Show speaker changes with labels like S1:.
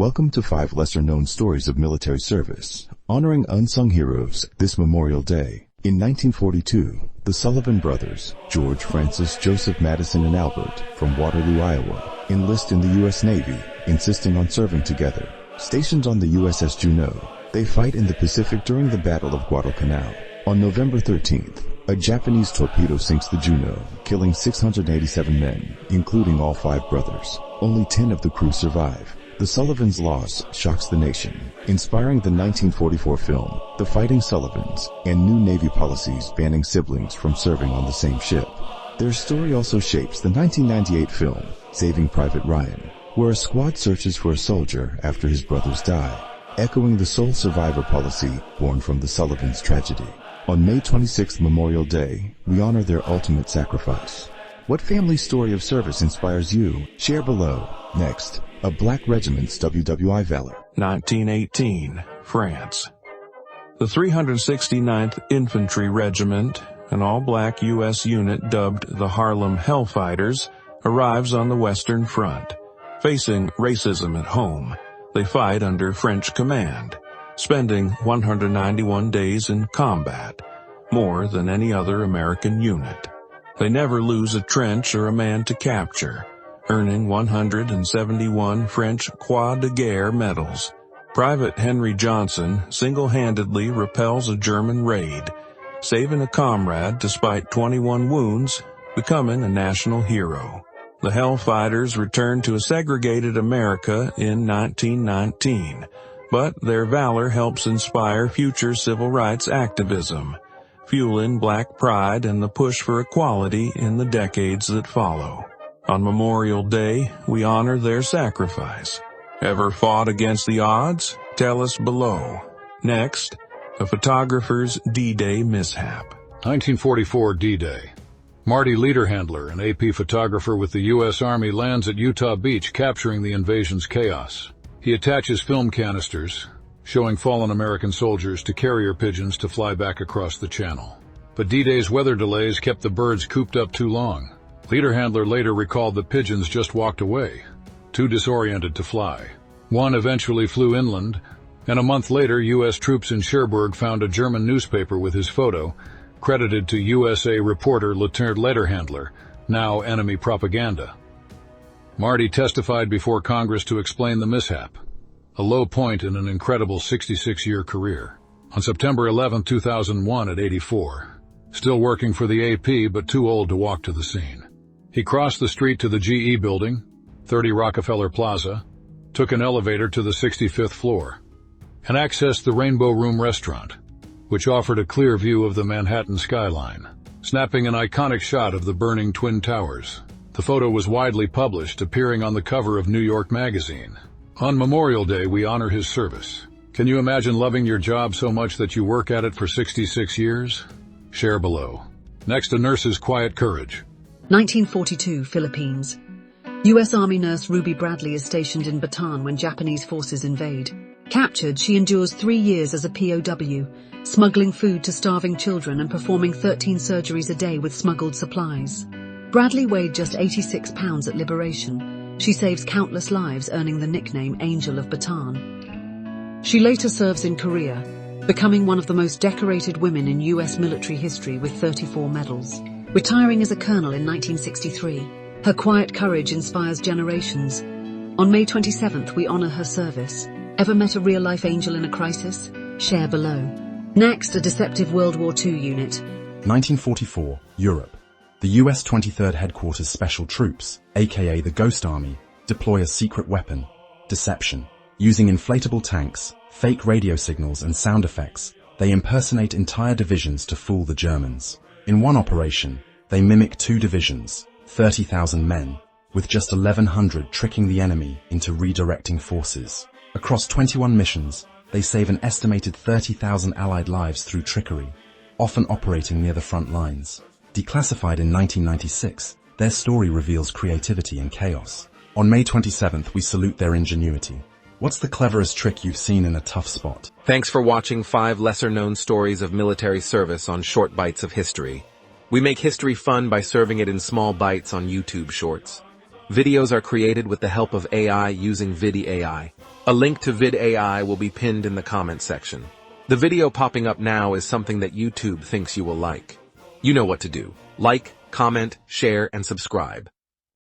S1: Welcome to 5 lesser-known stories of military service, honoring unsung heroes this Memorial Day. In 1942, the Sullivan Brothers, George, Francis, Joseph, Madison, and Albert, from Waterloo, Iowa, enlist in the U.S. Navy, insisting on serving together. Stationed on the USS Juneau, they fight in the Pacific during the Battle of Guadalcanal. On November 13th, a Japanese torpedo sinks the Juneau, killing 687 men, including all 5 brothers. Only 10 of the crew survive. The Sullivans' loss shocks the nation, inspiring the 1944 film, The Fighting Sullivans, and new Navy policies banning siblings from serving on the same ship. Their story also shapes the 1998 film, Saving Private Ryan, where a squad searches for a soldier after his brothers die, echoing the sole survivor policy born from the Sullivans' tragedy. On May 26th, Memorial Day, we honor their ultimate sacrifice. What family story of service inspires you? Share below. Next, a black regiment's WWI valor.
S2: 1918, France. The 369th Infantry Regiment, an all-black U.S. unit dubbed the Harlem Hellfighters, arrives on the Western Front. Facing racism at home, they fight under French command, spending 191 days in combat, more than any other American unit. They never lose a trench or a man to capture, earning 171 French Croix de Guerre medals. Private Henry Johnson single-handedly repels a German raid, saving a comrade despite 21 wounds, becoming a national hero. The Hellfighters returned to a segregated America in 1919, but their valor helps inspire future civil rights activism, fueling black pride and the push for equality in the decades that follow. On Memorial Day, we honor their sacrifice. Ever fought against the odds? Tell us below. Next, a photographer's D-Day mishap.
S3: 1944 D-Day. Marty Lederhandler, an AP photographer with the U.S. Army, lands at Utah Beach, capturing the invasion's chaos. He attaches film canisters, showing fallen American soldiers, to carrier pigeons to fly back across the channel. But D-Day's weather delays kept the birds cooped up too long. Lederhandler later recalled the pigeons just walked away, too disoriented to fly. One eventually flew inland, and a month later U.S. troops in Cherbourg found a German newspaper with his photo, credited to USA reporter Lieutenant Lederhandler, now enemy propaganda. Marty testified before Congress to explain the mishap, a low point in an incredible 66-year career. On September 11, 2001 at 84, still working for the AP but too old to walk to the scene. He crossed the street to the GE building, 30 Rockefeller Plaza, took an elevator to the 65th floor, and accessed the Rainbow Room restaurant, which offered a clear view of the Manhattan skyline, snapping an iconic shot of the burning Twin Towers. The photo was widely published, appearing on the cover of New York Magazine. On Memorial Day, we honor his service. Can you imagine loving your job so much that you work at it for 66 years? Share below. Next, a nurse's quiet courage.
S4: 1942, Philippines. U.S. Army nurse Ruby Bradley is stationed in Bataan when Japanese forces invade. Captured, she endures 3 years as a POW, smuggling food to starving children and performing 13 surgeries a day with smuggled supplies. Bradley weighed just 86 pounds at liberation. She saves countless lives, earning the nickname Angel of Bataan. She later serves in Korea, becoming one of the most decorated women in U.S. military history with 34 medals. Retiring as a colonel in 1963, her quiet courage inspires generations. On May 27th, we honor her service. Ever met a real-life angel in a crisis? Share below. Next, a deceptive World War II unit.
S5: 1944, Europe. The US 23rd Headquarters Special Troops, aka the Ghost Army, deploy a secret weapon, deception. Using inflatable tanks, fake radio signals and sound effects, they impersonate entire divisions to fool the Germans. In one operation, they mimic 2 divisions, 30,000 men, with just 1,100 tricking the enemy into redirecting forces. Across 21 missions, they save an estimated 30,000 Allied lives through trickery, often operating near the front lines. Declassified in 1996, their story reveals creativity and chaos. On May 27th, we salute their ingenuity. What's the cleverest trick you've seen in a tough spot?
S6: Thanks for watching 5 lesser-known stories of military service on Short Bites of History. We make history fun by serving it in small bites on YouTube Shorts. Videos are created with the help of AI using VidAI. A link to VidAI will be pinned in the comment section. The video popping up now is something that YouTube thinks you will like. You know what to do. Like, comment, share, and subscribe.